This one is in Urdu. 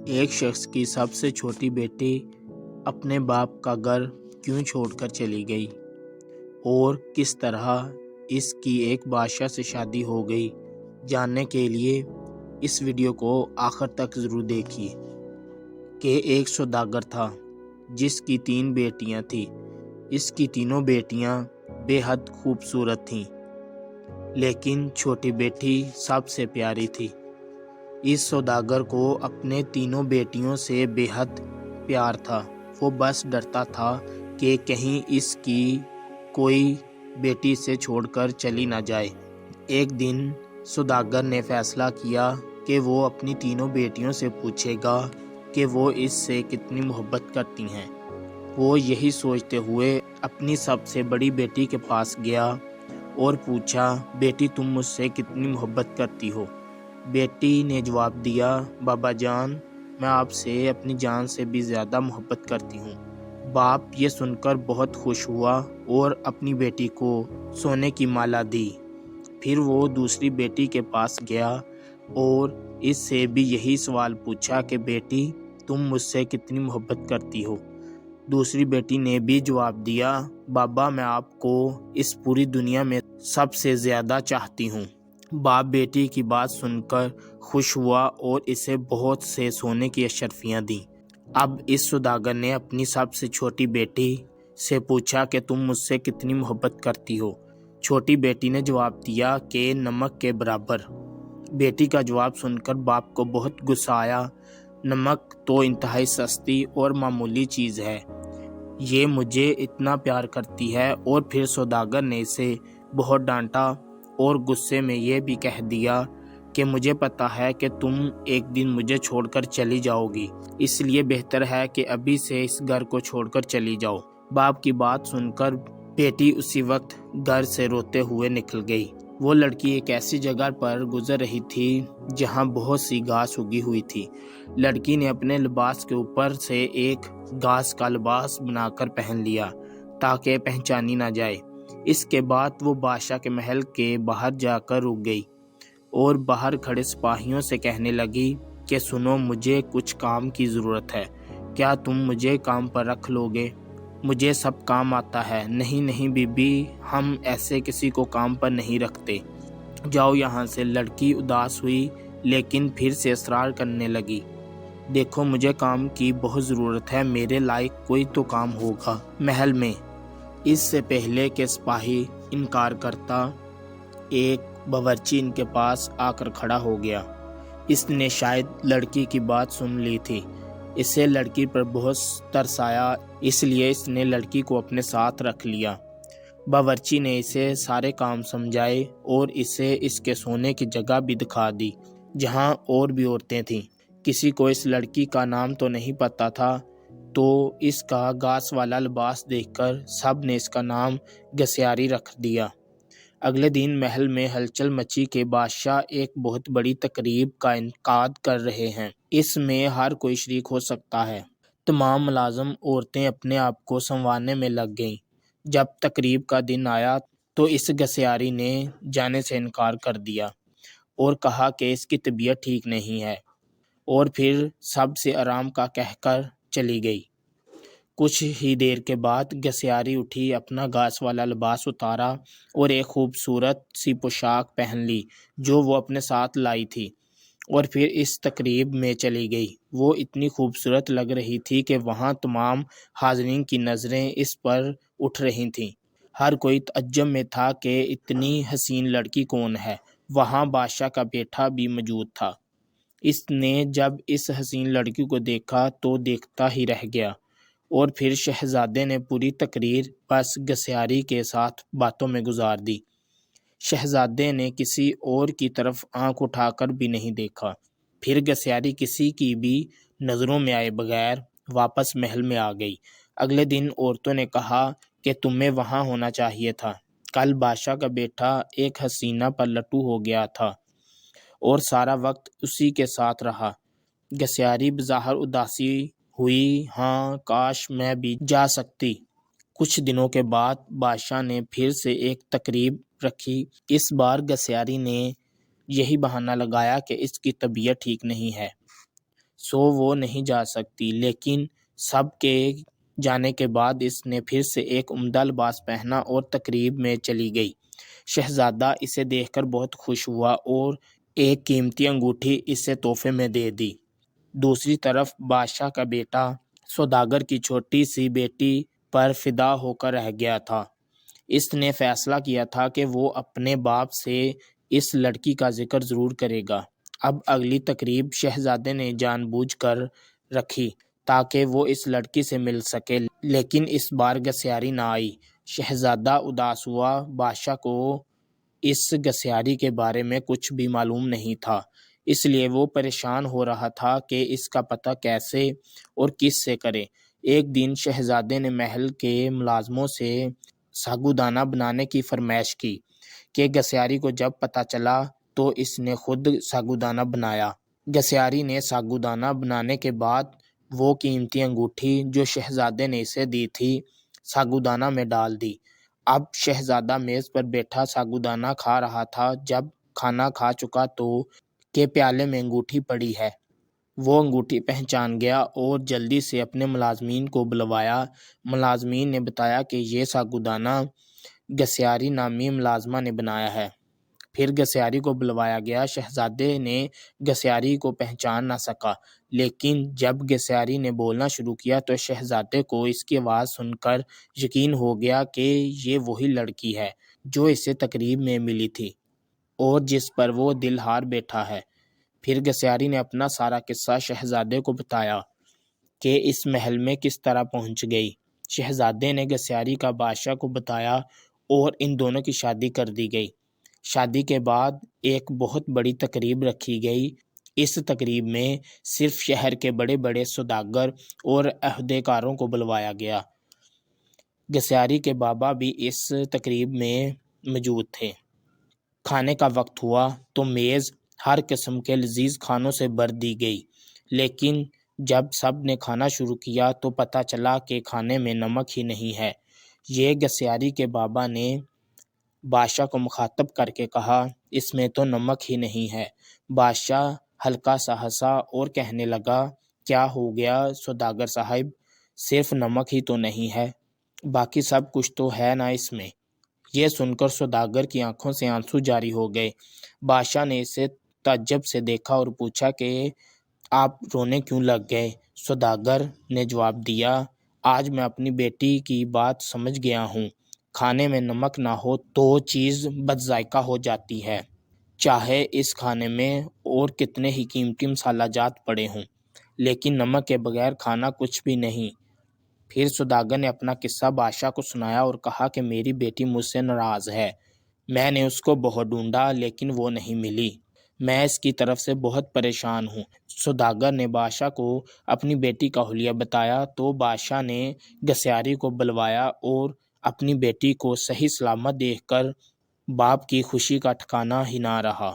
ایک شخص کی سب سے چھوٹی بیٹی اپنے باپ کا گھر کیوں چھوڑ کر چلی گئی اور کس طرح اس کی ایک بادشاہ سے شادی ہو گئی، جاننے کے لیے اس ویڈیو کو آخر تک ضرور دیکھیے۔ کہ ایک سوداگر تھا جس کی 3 بیٹیاں تھیں۔ اس کی تینوں بیٹیاں بے حد خوبصورت تھیں، لیکن چھوٹی بیٹی سب سے پیاری تھی۔ اس سوداگر کو اپنے تینوں بیٹیوں سے بے حد پیار تھا۔ وہ بس ڈرتا تھا کہ کہیں اس کی کوئی بیٹی سے چھوڑ کر چلی نہ جائے۔ ایک دن سوداگر نے فیصلہ کیا کہ وہ اپنی تینوں بیٹیوں سے پوچھے گا کہ وہ اس سے کتنی محبت کرتی ہیں۔ وہ یہی سوچتے ہوئے اپنی سب سے بڑی بیٹی کے پاس گیا اور پوچھا، بیٹی تم مجھ سے کتنی محبت کرتی ہو؟ بیٹی نے جواب دیا، بابا جان میں آپ سے اپنی جان سے بھی زیادہ محبت کرتی ہوں۔ باپ یہ سن کر بہت خوش ہوا اور اپنی بیٹی کو سونے کی مالا دی۔ پھر وہ دوسری بیٹی کے پاس گیا اور اس سے بھی یہی سوال پوچھا کہ بیٹی تم مجھ سے کتنی محبت کرتی ہو؟ دوسری بیٹی نے بھی جواب دیا، بابا میں آپ کو اس پوری دنیا میں سب سے زیادہ چاہتی ہوں۔ باپ بیٹی کی بات سن کر خوش ہوا اور اسے بہت سے سونے کی اشرفیاں دیں۔ اب اس سوداگر نے اپنی سب سے چھوٹی بیٹی سے پوچھا کہ تم مجھ سے کتنی محبت کرتی ہو؟ چھوٹی بیٹی نے جواب دیا کہ نمک کے برابر۔ بیٹی کا جواب سن کر باپ کو بہت غصہ آیا۔ نمک تو انتہائی سستی اور معمولی چیز ہے، یہ مجھے اتنا پیار کرتی ہے۔ اور پھر سوداگر نے اسے بہت ڈانٹا اور غصے میں یہ بھی کہہ دیا کہ مجھے پتا ہے کہ تم ایک دن مجھے چھوڑ کر چلی جاؤ گی، اس لیے بہتر ہے کہ ابھی سے اس گھر کو چھوڑ کر چلی جاؤ۔ باپ کی بات سن کر بیٹی اسی وقت گھر سے روتے ہوئے نکل گئی۔ وہ لڑکی ایک ایسی جگہ پر گزر رہی تھی جہاں بہت سی گھاس اگی ہوئی تھی۔ لڑکی نے اپنے لباس کے اوپر سے ایک گھاس کا لباس بنا کر پہن لیا تاکہ پہچانی نہ جائے۔ اس کے بعد وہ بادشاہ کے محل کے باہر جا کر رک گئی اور باہر کھڑے سپاہیوں سے کہنے لگی کہ سنو، مجھے کچھ کام کی ضرورت ہے، کیا تم مجھے کام پر رکھ لو گے؟ مجھے سب کام آتا ہے۔ نہیں نہیں بی بی، ہم ایسے کسی کو کام پر نہیں رکھتے، جاؤ یہاں سے۔ لڑکی اداس ہوئی لیکن پھر سے اصرار کرنے لگی، دیکھو مجھے کام کی بہت ضرورت ہے، میرے لائق کوئی تو کام ہوگا محل میں۔ اس سے پہلے کہ سپاہی انکار کرتا، ایک باورچی ان کے پاس آ کر کھڑا ہو گیا۔ اس نے شاید لڑکی کی بات سن لی تھی، اسے لڑکی پر بہت ترس آیا، اس لیے اس نے لڑکی کو اپنے ساتھ رکھ لیا۔ باورچی نے اسے سارے کام سمجھائے اور اسے اس کے سونے کی جگہ بھی دکھا دی جہاں اور بھی عورتیں تھیں۔ کسی کو اس لڑکی کا نام تو نہیں پتا تھا، تو اس کا گھاس والا لباس دیکھ کر سب نے اس کا نام گسیاری رکھ دیا۔ اگلے دن محل میں ہلچل مچی کہ بادشاہ ایک بہت بڑی تقریب کا انعقاد کر رہے ہیں، اس میں ہر کوئی شریک ہو سکتا ہے۔ تمام ملازم عورتیں اپنے آپ کو سنوارنے میں لگ گئیں۔ جب تقریب کا دن آیا تو اس گسیاری نے جانے سے انکار کر دیا اور کہا کہ اس کی طبیعت ٹھیک نہیں ہے، اور پھر سب سے آرام کا کہہ کر چلی گئی۔ کچھ ہی دیر کے بعد گسیاری اٹھی، اپنا گھاس والا لباس اتارا اور ایک خوبصورت سی پوشاک پہن لی جو وہ اپنے ساتھ لائی تھی، اور پھر اس تقریب میں چلی گئی۔ وہ اتنی خوبصورت لگ رہی تھی کہ وہاں تمام حاضرین کی نظریں اس پر اٹھ رہی تھیں۔ ہر کوئی تعجب میں تھا کہ اتنی حسین لڑکی کون ہے۔ وہاں بادشاہ کا بیٹا بھی موجود تھا۔ اس نے جب اس حسین لڑکی کو دیکھا تو دیکھتا ہی رہ گیا، اور پھر شہزادے نے پوری تقریر بس گسیاری کے ساتھ باتوں میں گزار دی۔ شہزادے نے کسی اور کی طرف آنکھ اٹھا کر بھی نہیں دیکھا۔ پھر گسیاری کسی کی بھی نظروں میں آئے بغیر واپس محل میں آ گئی۔ اگلے دن عورتوں نے کہا کہ تمہیں وہاں ہونا چاہیے تھا، کل بادشاہ کا بیٹا ایک حسینہ پر لٹو ہو گیا تھا اور سارا وقت اسی کے ساتھ رہا۔ گسیاری بظاہر اداسی ہوئی، ہاں کاش میں بھی جا سکتی۔ کچھ دنوں کے بعد بادشاہ نے پھر سے ایک تقریب رکھی۔ اس بار گسیاری نے یہی بہانہ لگایا کہ اس کی طبیعت ٹھیک نہیں ہے۔ سو وہ نہیں جا سکتی۔ لیکن سب کے جانے کے بعد اس نے پھر سے ایک عمدہ لباس پہنا اور تقریب میں چلی گئی۔ شہزادہ اسے دیکھ کر بہت خوش ہوا اور ایک قیمتی انگوٹھی اسے تحفے میں دے دی۔ دوسری طرف بادشاہ کا بیٹا سوداگر کی چھوٹی سی بیٹی پر فدا ہو کر رہ گیا تھا۔ اس نے فیصلہ کیا تھا کہ وہ اپنے باپ سے اس لڑکی کا ذکر ضرور کرے گا۔ اب اگلی تقریب شہزادے نے جان بوجھ کر رکھی تاکہ وہ اس لڑکی سے مل سکے، لیکن اس بار گسیاری نہ آئی۔ شہزادہ اداس ہوا۔ بادشاہ کو اس گسیاری کے بارے میں کچھ بھی معلوم نہیں تھا، اس لیے وہ پریشان ہو رہا تھا کہ اس کا پتہ کیسے اور کس سے کرے۔ ایک دن شہزادے نے محل کے ملازموں سے ساگودانہ بنانے کی فرمائش کی کہ گسیاری کو جب پتہ چلا تو اس نے خود ساگودانہ بنایا۔ گسیاری نے ساگودانہ بنانے کے بعد وہ قیمتی انگوٹھی جو شہزادے نے اسے دی تھی ساگودانہ میں ڈال دی۔ اب شہزادہ میز پر بیٹھا ساگودانہ کھا رہا تھا۔ جب کھانا کھا چکا تو کہ پیالے میں انگوٹھی پڑی ہے۔ وہ انگوٹھی پہچان گیا اور جلدی سے اپنے ملازمین کو بلوایا۔ ملازمین نے بتایا کہ یہ ساگودانہ گسیاری نامی ملازمہ نے بنایا ہے۔ پھر گسیاری کو بلوایا گیا۔ شہزادے نے گسیاری کو پہچان نہ سکا، لیکن جب گسیاری نے بولنا شروع کیا تو شہزادے کو اس کی آواز سن کر یقین ہو گیا کہ یہ وہی لڑکی ہے جو اسے تقریب میں ملی تھی اور جس پر وہ دل ہار بیٹھا ہے۔ پھر گسیاری نے اپنا سارا قصہ شہزادے کو بتایا کہ اس محل میں کس طرح پہنچ گئی۔ شہزادے نے گسیاری کا بادشاہ کو بتایا اور ان دونوں کی شادی کر دی گئی۔ شادی کے بعد ایک بہت بڑی تقریب رکھی گئی۔ اس تقریب میں صرف شہر کے بڑے بڑے سوداگر اور عہدیداروں کو بلوایا گیا۔ گسیاری کے بابا بھی اس تقریب میں موجود تھے۔ کھانے کا وقت ہوا تو میز ہر قسم کے لذیذ کھانوں سے بھر دی گئی، لیکن جب سب نے کھانا شروع کیا تو پتہ چلا کہ کھانے میں نمک ہی نہیں ہے۔ یہ گسیاری کے بابا نے بادشاہ کو مخاطب کر کے کہا، اس میں تو نمک ہی نہیں ہے۔ بادشاہ ہلکا سا ہنسا اور کہنے لگا، کیا ہو گیا سوداگر صاحب، صرف نمک ہی تو نہیں ہے، باقی سب کچھ تو ہے نا اس میں۔ یہ سن کر سوداگر کی آنکھوں سے آنسو جاری ہو گئے۔ بادشاہ نے اسے تعجب سے دیکھا اور پوچھا کہ آپ رونے کیوں لگ گئے؟ سوداگر نے جواب دیا، آج میں اپنی بیٹی کی بات سمجھ گیا ہوں۔ کھانے میں نمک نہ ہو تو چیز بد ذائقہ ہو جاتی ہے، چاہے اس کھانے میں اور کتنے ہی قیمتی مسالہ جات پڑے ہوں، لیکن نمک کے بغیر کھانا کچھ بھی نہیں۔ پھر سوداگر نے اپنا قصہ بادشاہ کو سنایا اور کہا کہ میری بیٹی مجھ سے ناراض ہے۔ میں نے اس کو بہت ڈھونڈا لیکن وہ نہیں ملی۔ میں اس کی طرف سے بہت پریشان ہوں۔ سوداگر نے بادشاہ کو اپنی بیٹی کا حلیہ بتایا تو بادشاہ نے گسیاری کو بلوایا اور اپنی بیٹی کو صحیح سلامت دیکھ کر باپ کی خوشی کا ٹھکانہ ہی نہ رہا۔